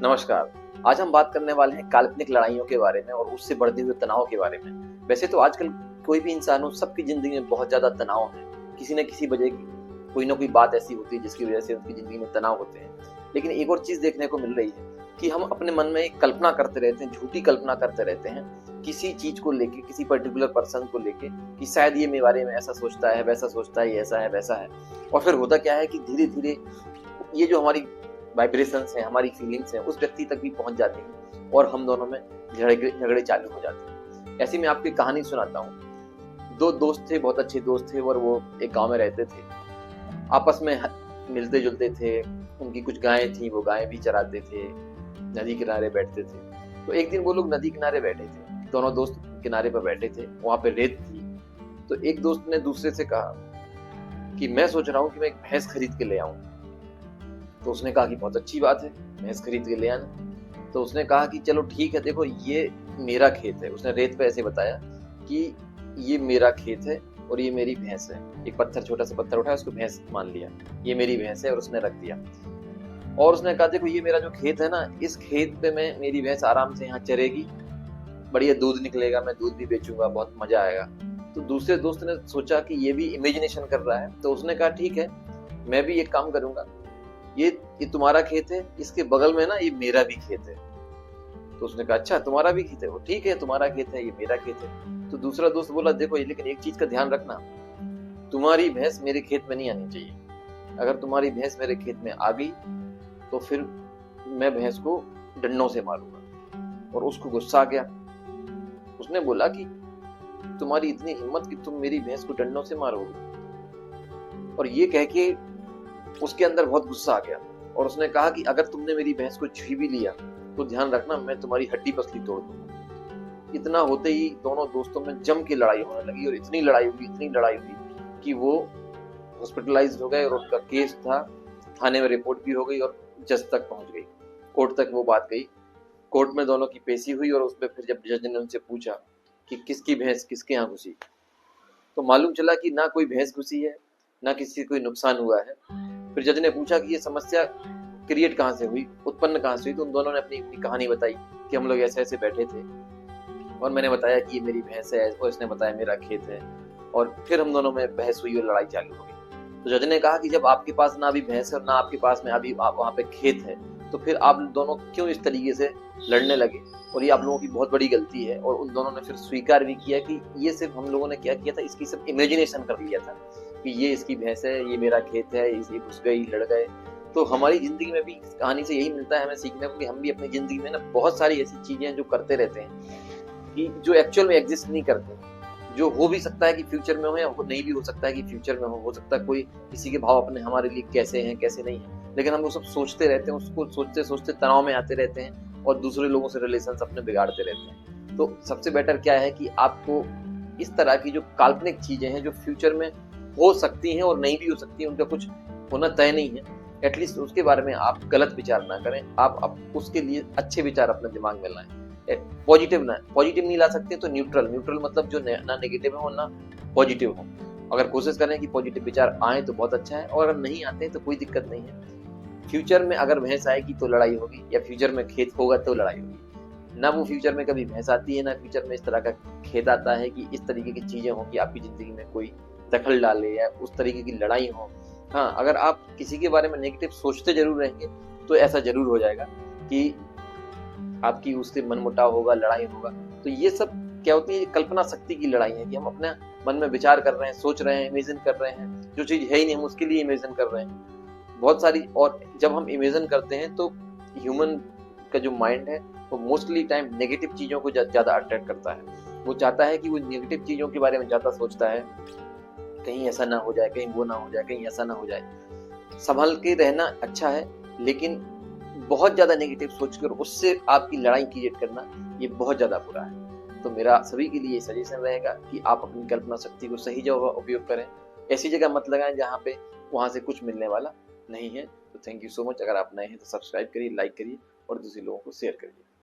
नमस्कार। आज हम बात करने वाले हैं काल्पनिक लड़ाइयों के बारे में और उससे बढ़ते हुए तनाव के बारे में। वैसे तो आजकल कोई भी इंसान हो, सबकी ज़िंदगी में बहुत ज़्यादा तनाव है। किसी न किसी वजह की कोई ना कोई बात ऐसी होती है जिसकी वजह से उनकी ज़िंदगी में तनाव होते हैं। लेकिन एक और चीज़ देखने को मिल रही है कि हम अपने मन में एक कल्पना करते रहते हैं, झूठी कल्पना करते रहते हैं, किसी चीज़ को लेके, किसी पर्टिकुलर पर्सन को लेके कि शायद ये मेरे बारे में ऐसा सोचता है, वैसा सोचता है, ये ऐसा है, वैसा है। और फिर होता क्या है कि धीरे-धीरे ये जो हमारी वाइब्रेशंस हैं, हमारी फीलिंग्स हैं, उस व्यक्ति तक भी पहुँच जाती हैं और हम दोनों में झगड़े चालू हो जाते हैं। ऐसे में आपको एक कहानी सुनाता हूँ। 2 दोस्त थे, बहुत अच्छे दोस्त थे और वो एक गाँव में रहते थे। आपस में मिलते-जुलते थे, उनकी कुछ गायें थीं, वो गायें भी चराते थे, नदी किनारे बैठते थे। तो एक दिन वो लोग नदी किनारे बैठे थे, दोनों दोस्त किनारे पर बैठे थे, वहाँ पे रेत थी। तो एक दोस्त ने दूसरे से कहा कि मैं सोच रहा हूँ कि मैं एक भैंस खरीद के ले आऊँ। तो उसने कहा कि बहुत अच्छी बात है, भैंस खरीद के ले आना। तो उसने कहा कि चलो ठीक है, देखो ये मेरा खेत है। उसने रेत पे ऐसे बताया कि ये मेरा खेत है और ये मेरी भैंस है। एक पत्थर, छोटा सा पत्थर उठाया, उसको भैंस मान लिया, ये मेरी भैंस है और उसने रख दिया। और उसने कहा देखो ये मेरा जो खेत है ना, इस खेत पे मैं मेरी भैंस आराम से यहाँ चरेगी, बढ़िया दूध निकलेगा, मैं दूध भी बेचूंगा, बहुत मजा आएगा। तो दूसरे दोस्त ने सोचा कि ये भी इमेजिनेशन कर रहा है, तो उसने कहा ठीक है, मैं भी एक काम करूंगा, ये तुम्हारा खेत है, इसके बगल में ना ये मेरा भी खेत है। तो उसने कहा अच्छा तुम्हारा भी खेत है? वो ठीक है, तुम्हारा खेत है, ये मेरा खेत है। तो दूसरा दोस्त बोला देखो लेकिन एक चीज का ध्यान रखना, तुम्हारी भैंस मेरे खेत में नहीं आनी चाहिए। अगर तुम्हारी भैंस मेरे खेत में आ गई तो फिर मैं भैंस को डंडों से मारूंगा। और उसको गुस्सा आ गया। उसने बोला कि तुम्हारी इतनी हिम्मत कि तुम मेरी भैंस को डंडों से मारोगे? और ये कह के उसके अंदर बहुत गुस्सा आ गया और उसने कहा कि अगर तुमने मेरी भैंस को छू भी लिया तो ध्यान रखना मैं तुम्हारी हड्डी पसली तोड़ दूंगा। इतना होते ही दोनों दोस्तों में जम की लड़ाई होने लगी और इतनी लड़ाई हुई कि वो हॉस्पिटलाइज्ड हो गए और उनका केस था, थाने में रिपोर्ट भी हो गई और जज तक पहुंच गई, कोर्ट तक वो बात गई। कोर्ट में दोनों की पेशी हुई और उसमें फिर जब जज ने उनसे पूछा कि किसकी भैंस किसके यहाँ घुसी, तो मालूम चला कि ना कोई भैंस घुसी है, ना किसी को कोई नुकसान हुआ है। फिर जज ने पूछा कि ये समस्या क्रिएट कहाँ से हुई, उत्पन्न कहाँ से हुई, तो उन दोनों ने अपनी अपनी कहानी बताई कि हम लोग ऐसे ऐसे बैठे थे और मैंने बताया कि ये मेरी भैंस है और इसने बताया मेरा खेत है, और फिर हम दोनों में बहस हुई और लड़ाई चालू हो गई। तो जज ने कहा कि जब आपके पास ना अभी भैंस है और ना आपके पास में अभी आप वहाँ पे खेत है, तो फिर आप दोनों क्यों इस तरीके से लड़ने लगे, और ये आप लोगों की बहुत बड़ी गलती है। और उन दोनों ने फिर स्वीकार भी किया कि ये सिर्फ हम लोगों ने क्या किया था, इसकी सिर्फ इमेजिनेशन कर लिया था कि ये इसकी भैंस है, ये मेरा खेत है, ये घुस गई, लड़ गए। तो हमारी जिंदगी में भी इस कहानी से यही मिलता है हमें सीखने को कि हम भी अपनी जिंदगी में ना बहुत सारी ऐसी चीजें हैं जो करते रहते हैं कि जो एक्चुअल में एग्जिस्ट नहीं करते, जो हो भी सकता है कि फ्यूचर में हो या नहीं भी हो सकता है कि फ्यूचर में हो सकता है कोई किसी के भाव अपने हमारे लिए कैसे हैं कैसे नहीं है, लेकिन हम वो सब सोचते रहते हैं, उसको सोचते सोचते तनाव में आते रहते हैं और दूसरे लोगों से रिलेशन अपने बिगाड़ते रहते हैं। तो सबसे बेटर क्या है कि आपको इस तरह की जो काल्पनिक चीजें हैं जो फ्यूचर में हो सकती हैं और नहीं भी हो सकती हैं, उनका कुछ होना तय नहीं है, एटलीस्ट उसके बारे में आप गलत विचार ना करें। आप उसके लिए अच्छे विचार अपने दिमाग में लाएं। पॉजिटिव नहीं ला सकते तो न्यूट्रल मतलब जो ना नेगेटिव हो ना पॉजिटिव हो। अगर कोशिश करें कि पॉजिटिव विचार आए तो बहुत अच्छा है, और अगर नहीं आते तो कोई दिक्कत नहीं है। फ्यूचर में अगर भैंस आएगी तो लड़ाई होगी, या फ्यूचर में खेत होगा तो लड़ाई होगी। ना वो फ्यूचर में कभी भैंस आती है, ना फ्यूचर में इस तरह का खेत आता है कि इस तरीके की चीजें हो कि आपकी जिंदगी में कोई दखल डाले या उस तरीके की लड़ाई हो। हाँ, अगर आप किसी के बारे में नेगेटिव सोचते जरूर रहेंगे तो ऐसा जरूर हो जाएगा कि आपकी उससे मनमुटाव होगा, लड़ाई होगा। तो ये सब क्या होती है, कल्पना शक्ति की लड़ाई है कि हम अपने मन में विचार कर रहे हैं, सोच रहे हैं, इमेजिन कर रहे हैं, जो चीज है ही नहीं हम उसके लिए इमेजिन कर रहे हैं बहुत सारी। और जब हम इमेजिन करते हैं तो ह्यूमन का जो माइंड है वो मोस्टली टाइम नेगेटिव चीजों को ज्यादा अट्रैक्ट करता है। वो चाहता है कि वो नेगेटिव चीजों के बारे में ज्यादा सोचता है, कहीं ऐसा ना हो जाए, कहीं वो ना हो जाए, कहीं ऐसा ना हो जाए। संभल के रहना अच्छा है, लेकिन बहुत ज्यादा नेगेटिव सोचकर उससे आपकी लड़ाई क्रिएट करना ये बहुत ज्यादा बुरा है। तो मेरा सभी के लिए सजेशन रहेगा कि आप अपनी कल्पना शक्ति को सही जगह उपयोग करें, ऐसी जगह मत लगाएं जहाँ पे वहां से कुछ मिलने वाला नहीं है। तो थैंक यू सो मच। अगर आप नए हैं तो सब्सक्राइब करिए, लाइक करिए और दूसरे लोगों को शेयर करिए।